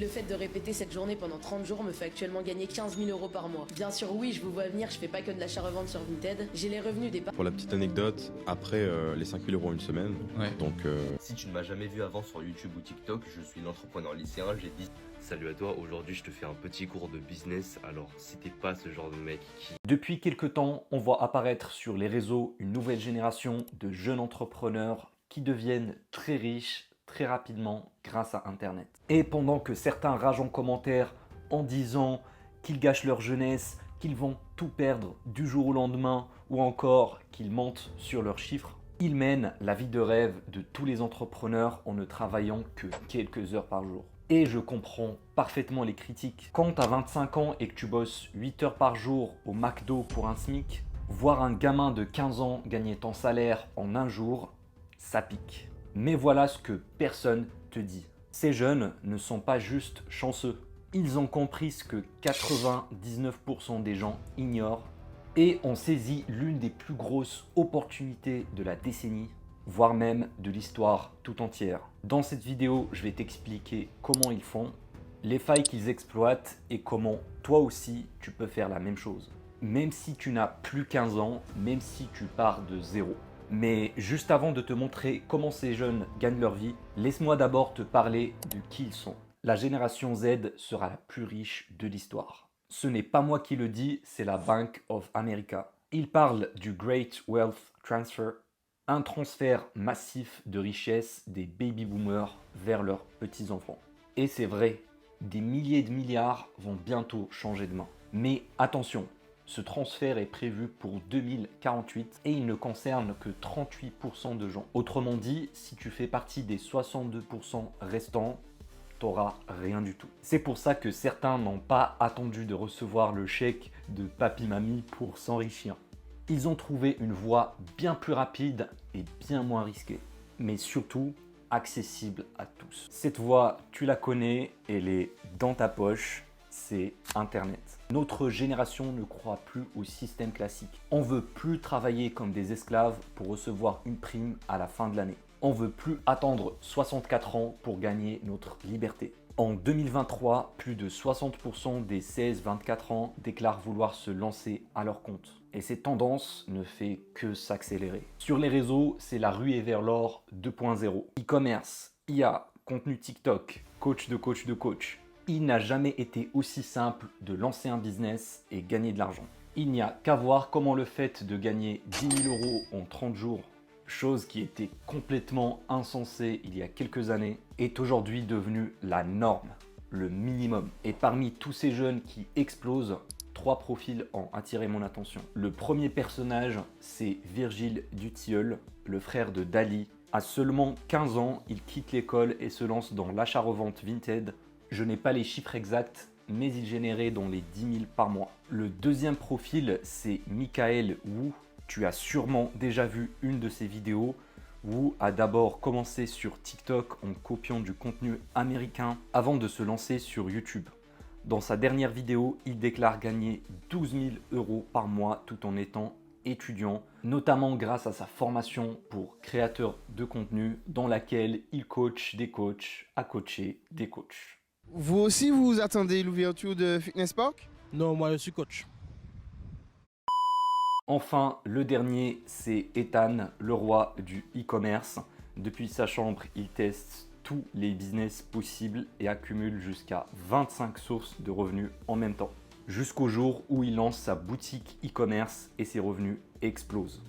Le fait de répéter cette journée pendant 30 jours me fait actuellement gagner 15 000 euros par mois. Bien sûr, oui, je vous vois venir, je fais pas que de l'achat-revente sur Vinted. J'ai les revenus des Pour la petite anecdote, après les 5 000 euros une semaine, Ouais. donc Si tu ne m'as jamais vu avant sur YouTube ou TikTok, je suis l'entrepreneur lycéen, j'ai dit. Salut à toi, aujourd'hui je te fais un petit cours de business, alors si t'es pas ce genre de mec qui... Depuis quelques temps, on voit apparaître sur les réseaux une nouvelle génération de jeunes entrepreneurs qui deviennent très riches très rapidement grâce à Internet. Et pendant que certains ragent en commentaire en disant qu'ils gâchent leur jeunesse, qu'ils vont tout perdre du jour au lendemain ou encore qu'ils mentent sur leurs chiffres, ils mènent la vie de rêve de tous les entrepreneurs en ne travaillant que quelques heures par jour. Et je comprends parfaitement les critiques. Quand tu as 25 ans et que tu bosses 8 heures par jour au McDo pour un SMIC, voir un gamin de 15 ans gagner ton salaire en un jour, ça pique. Mais voilà ce que personne te dit. Ces jeunes ne sont pas juste chanceux. Ils ont compris ce que 99% des gens ignorent et ont saisi l'une des plus grosses opportunités de la décennie, voire même de l'histoire tout entière. Dans cette vidéo, je vais t'expliquer comment ils font, les failles qu'ils exploitent et comment toi aussi tu peux faire la même chose. Même si tu n'as plus 15 ans, même si tu pars de zéro. Mais juste avant de te montrer comment ces jeunes gagnent leur vie, laisse-moi d'abord te parler de qui ils sont. La génération Z sera la plus riche de l'histoire. Ce n'est pas moi qui le dis, c'est la Bank of America. Ils parlent du Great Wealth Transfer, un transfert massif de richesse des baby boomers vers leurs petits-enfants. Et c'est vrai, des milliers de milliards vont bientôt changer de main. Mais attention, ce transfert est prévu pour 2048 et il ne concerne que 38% de gens. Autrement dit, si tu fais partie des 62% restants, t'auras rien du tout. C'est pour ça que certains n'ont pas attendu de recevoir le chèque de papy-mamie pour s'enrichir. Ils ont trouvé une voie bien plus rapide et bien moins risquée, mais surtout accessible à tous. Cette voie, tu la connais, elle est dans ta poche, c'est Internet. Notre génération ne croit plus au système classique. On veut plus travailler comme des esclaves pour recevoir une prime à la fin de l'année. On veut plus attendre 64 ans pour gagner notre liberté. En 2023, plus de 60% des 16-24 ans déclarent vouloir se lancer à leur compte. Et cette tendance ne fait que s'accélérer. Sur les réseaux, c'est la ruée vers l'or 2.0. E-commerce, IA, contenu TikTok, coach de coach de coach. Il n'a jamais été aussi simple de lancer un business et gagner de l'argent. Il n'y a qu'à voir comment le fait de gagner 10 000 euros en 30 jours, chose qui était complètement insensée il y a quelques années, est aujourd'hui devenue la norme, le minimum. Et parmi tous ces jeunes qui explosent, 3 profils ont attiré mon attention. Le premier personnage, c'est Virgile Dutilleul, le frère de Dali. À seulement 15 ans, il quitte l'école et se lance dans l'achat-revente Vinted. Je n'ai pas les chiffres exacts, mais il générait dans les 10 000 par mois. Le deuxième profil, c'est Michael Wu. Tu as sûrement déjà vu une de ses vidéos. Wu a d'abord commencé sur TikTok en copiant du contenu américain avant de se lancer sur YouTube. Dans sa dernière vidéo, il déclare gagner 12 000 euros par mois tout en étant étudiant, notamment grâce à sa formation pour créateur de contenu dans laquelle il coach des coachs à coacher des coachs. Vous aussi, vous attendez l'ouverture de Fitness Park? Non, moi je suis coach. Enfin, le dernier, c'est Ethan, le roi du e-commerce. Depuis sa chambre, il teste tous les business possibles et accumule jusqu'à 25 sources de revenus en même temps. Jusqu'au jour où il lance sa boutique e-commerce et ses revenus explosent.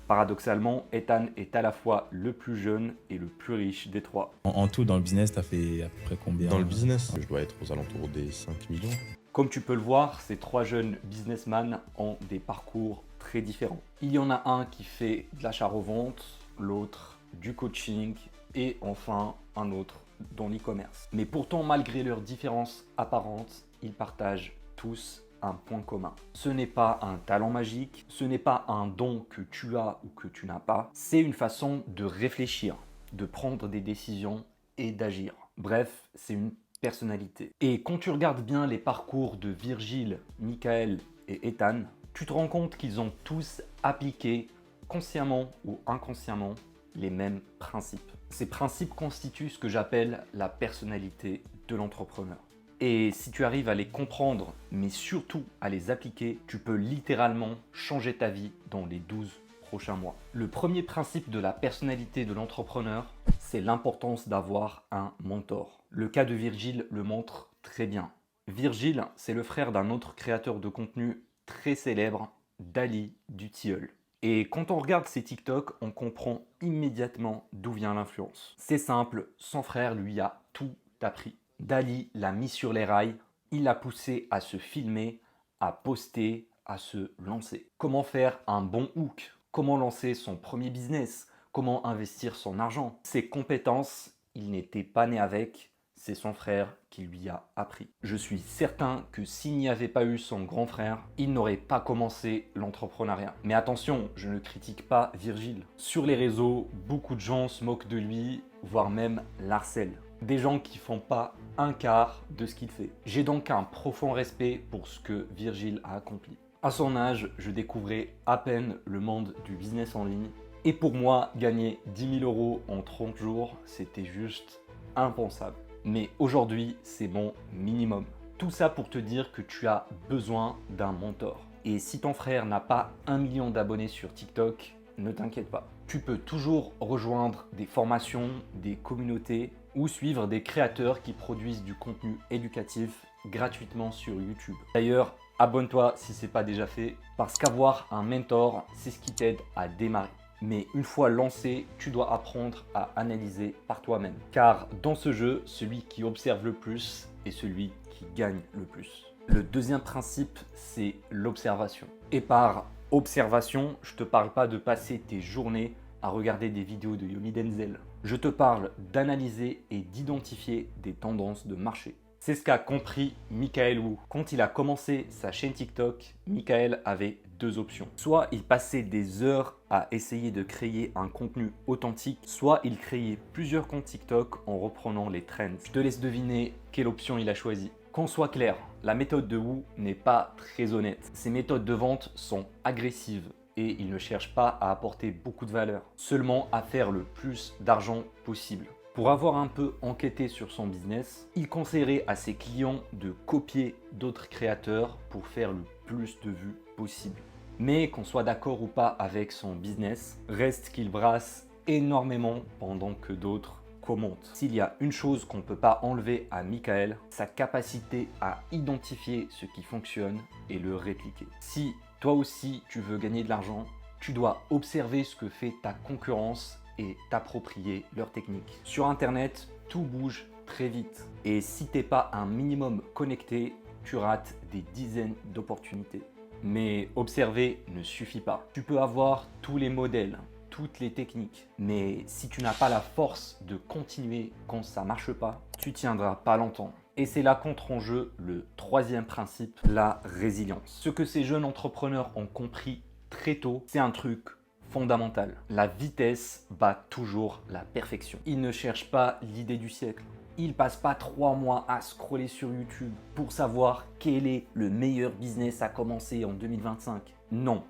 Paradoxalement, Ethan est à la fois le plus jeune et le plus riche des trois. En tout, dans le business, t'as fait à peu près combien? dans le business, je dois être aux alentours des 5 millions. Comme tu peux le voir, ces 3 jeunes businessmen ont des parcours très différents. Il y en a un qui fait de l'achat-revente, l'autre du coaching et enfin un autre dans l'e-commerce. Mais pourtant, malgré leurs différences apparentes, ils partagent tous un point commun. Ce n'est pas un talent magique, ce n'est pas un don que tu as ou que tu n'as pas, c'est une façon de réfléchir, de prendre des décisions et d'agir. Bref, c'est une personnalité. Et quand tu regardes bien les parcours de Virgile, Michael et Ethan, tu te rends compte qu'ils ont tous appliqué, consciemment ou inconsciemment, les mêmes principes. Ces principes constituent ce que j'appelle la personnalité de l'entrepreneur. Et si tu arrives à les comprendre, mais surtout à les appliquer, tu peux littéralement changer ta vie dans les 12 prochains mois. Le premier principe de la personnalité de l'entrepreneur, c'est l'importance d'avoir un mentor. Le cas de Virgile le montre très bien. Virgile, c'est le frère d'un autre créateur de contenu très célèbre, Dali du Tilleul. Et quand on regarde ses TikTok, on comprend immédiatement d'où vient l'influence. C'est simple, son frère lui a tout appris. Dali l'a mis sur les rails, il l'a poussé à se filmer, à poster, à se lancer. Comment faire un bon hook? Comment lancer son premier business? Comment investir son argent? Ses compétences, il n'était pas né avec, c'est son frère qui lui a appris. Je suis certain que s'il n'y avait pas eu son grand frère, il n'aurait pas commencé l'entrepreneuriat. Mais attention, je ne critique pas Virgile. Sur les réseaux, beaucoup de gens se moquent de lui, voire même l'harcèlent. Des gens qui font pas un quart de ce qu'il fait. J'ai donc un profond respect pour ce que Virgile a accompli. À son âge, je découvrais à peine le monde du business en ligne. Et pour moi, gagner 10 000 € en 30 jours, c'était juste impensable. Mais aujourd'hui, c'est mon minimum. Tout ça pour te dire que tu as besoin d'un mentor. Et si ton frère n'a pas 1 million d'abonnés sur TikTok, ne t'inquiète pas. Tu peux toujours rejoindre des formations, des communautés ou suivre des créateurs qui produisent du contenu éducatif gratuitement sur YouTube. D'ailleurs, abonne-toi si ce n'est pas déjà fait, parce qu'avoir un mentor, c'est ce qui t'aide à démarrer. Mais une fois lancé, tu dois apprendre à analyser par toi-même. Car dans ce jeu, celui qui observe le plus est celui qui gagne le plus. Le deuxième principe, c'est l'observation. Et par observation, je ne te parle pas de passer tes journées à regarder des vidéos de Yomi Denzel. Je te parle d'analyser et d'identifier des tendances de marché. C'est ce qu'a compris Michael Wu. Quand il a commencé sa chaîne TikTok, Michael avait deux options. Soit il passait des heures à essayer de créer un contenu authentique, soit il créait plusieurs comptes TikTok en reprenant les trends. Je te laisse deviner quelle option il a choisi. Qu'on soit clair, la méthode de Wu n'est pas très honnête. Ses méthodes de vente sont agressives et il ne cherche pas à apporter beaucoup de valeur, seulement à faire le plus d'argent possible. Pour avoir un peu enquêté sur son business, il conseillerait à ses clients de copier d'autres créateurs pour faire le plus de vues possible. Mais qu'on soit d'accord ou pas avec son business, reste qu'il brasse énormément pendant que d'autres commentent. S'il y a une chose qu'on ne peut pas enlever à Michael, sa capacité à identifier ce qui fonctionne et le répliquer. Si toi aussi tu veux gagner de l'argent, tu dois observer ce que fait ta concurrence et t'approprier leurs techniques. Sur Internet, tout bouge très vite. Et si t'es pas un minimum connecté, tu rates des dizaines d'opportunités. Mais observer ne suffit pas. Tu peux avoir tous les modèles, toutes les techniques, mais si tu n'as pas la force de continuer quand ça marche pas, tu tiendras pas longtemps. Et c'est là qu'entre en jeu le troisième principe, la résilience. Ce que ces jeunes entrepreneurs ont compris très tôt, c'est un truc fondamental. La vitesse bat toujours la perfection. Ils ne cherchent pas l'idée du siècle. Ils passent pas 3 mois à scroller sur YouTube pour savoir quel est le meilleur business à commencer en 2025. Non.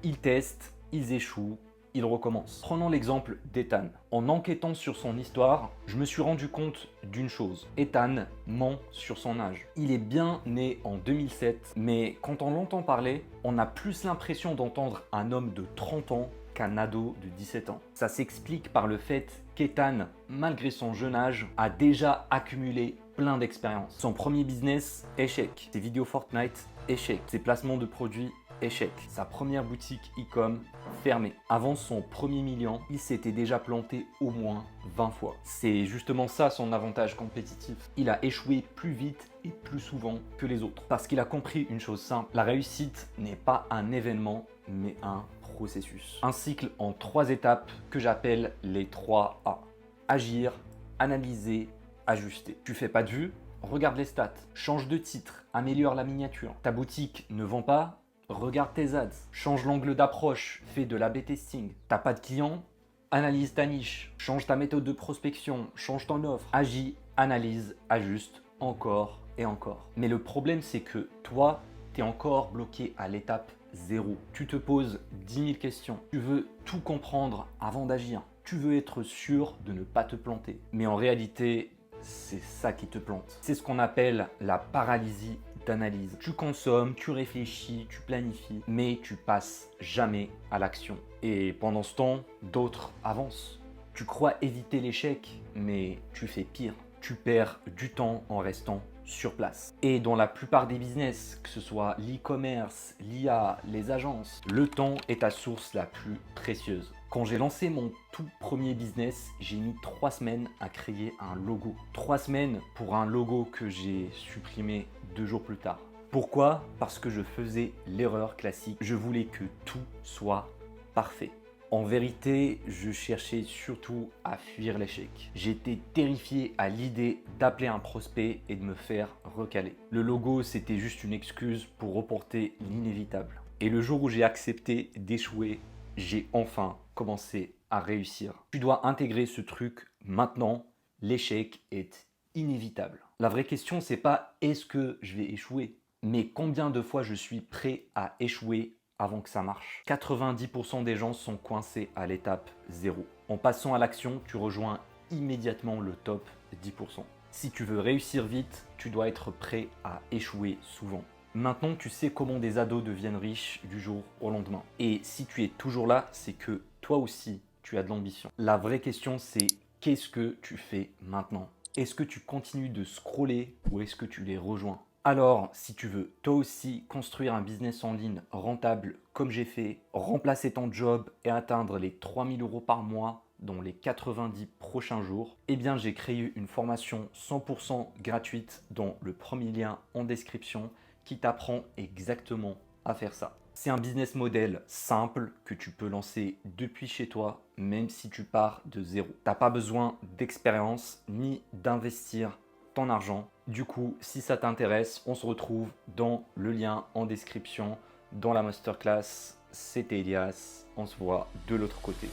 Ils testent, ils échouent, ils recommencent. Prenons l'exemple d'Ethan. En enquêtant sur son histoire, je me suis rendu compte d'une chose. Ethan ment sur son âge. Il est bien né en 2007, mais quand on l'entend parler, on a plus l'impression d'entendre un homme de 30 ans qu'un ado de 17 ans. Ça s'explique par le fait qu'Ethan, malgré son jeune âge, a déjà accumulé plein d'expériences. Son premier business, échec. Ses vidéos Fortnite, échec. Ses placements de produits, échec. Sa première boutique e-com, fermée. Avant son premier million, il s'était déjà planté au moins 20 fois. C'est justement ça son avantage compétitif. Il a échoué plus vite et plus souvent que les autres. Parce qu'il a compris une chose simple, la réussite n'est pas un événement, mais un processus. Un cycle en 3 étapes que j'appelle les 3 A. Agir, analyser, ajuster. Tu fais pas de vues? Regarde les stats. Change de titre, améliore la miniature. Ta boutique ne vend pas? Regarde tes ads, change l'angle d'approche, fais de l'A/B testing. T'as pas de clients? Analyse ta niche, change ta méthode de prospection, change ton offre. Agis, analyse, ajuste, encore et encore. Mais le problème, c'est que toi, t'es encore bloqué à l'étape 0. Tu te poses 10 000 questions. Tu veux tout comprendre avant d'agir. Tu veux être sûr de ne pas te planter. Mais en réalité, c'est ça qui te plante. C'est ce qu'on appelle la paralysie d'analyse. Tu consommes, tu réfléchis, tu planifies, mais tu passes jamais à l'action. Et pendant ce temps, d'autres avancent. Tu crois éviter l'échec, mais tu fais pire. Tu perds du temps en restant sur place. Et dans la plupart des business, que ce soit l'e-commerce, l'IA, les agences, le temps est ta source la plus précieuse. Quand j'ai lancé mon tout premier business, j'ai mis 3 semaines à créer un logo. 3 semaines pour un logo que j'ai supprimé 2 jours plus tard. Pourquoi? Parce que je faisais l'erreur classique. Je voulais que tout soit parfait. En vérité, je cherchais surtout à fuir l'échec. J'étais terrifié à l'idée d'appeler un prospect et de me faire recaler. Le logo, c'était juste une excuse pour reporter l'inévitable. Et le jour où j'ai accepté d'échouer, j'ai enfin commencé à réussir. Tu dois intégrer ce truc maintenant. L'échec est inévitable. La vraie question, c'est pas est-ce que je vais échouer, mais combien de fois je suis prêt à échouer avant que ça marche. 90% des gens sont coincés à l'étape 0. En passant à l'action, tu rejoins immédiatement le top 10%. Si tu veux réussir vite, tu dois être prêt à échouer souvent. Maintenant, tu sais comment des ados deviennent riches du jour au lendemain. Et si tu es toujours là, c'est que toi aussi, tu as de l'ambition. La vraie question, c'est qu'est-ce que tu fais maintenant? Est-ce que tu continues de scroller ou est-ce que tu les rejoins? Alors, si tu veux toi aussi construire un business en ligne rentable comme j'ai fait, remplacer ton job et atteindre les 3 000 € par mois dans les 90 prochains jours, eh bien j'ai créé une formation 100% gratuite dans le premier lien en description qui t'apprend exactement à faire ça. C'est un business model simple que tu peux lancer depuis chez toi, même si tu pars de zéro. Tu n'as pas besoin d'expérience ni d'investir ton argent. Du coup, si ça t'intéresse, on se retrouve dans le lien en description, dans la masterclass. C'était Elias, on se voit de l'autre côté.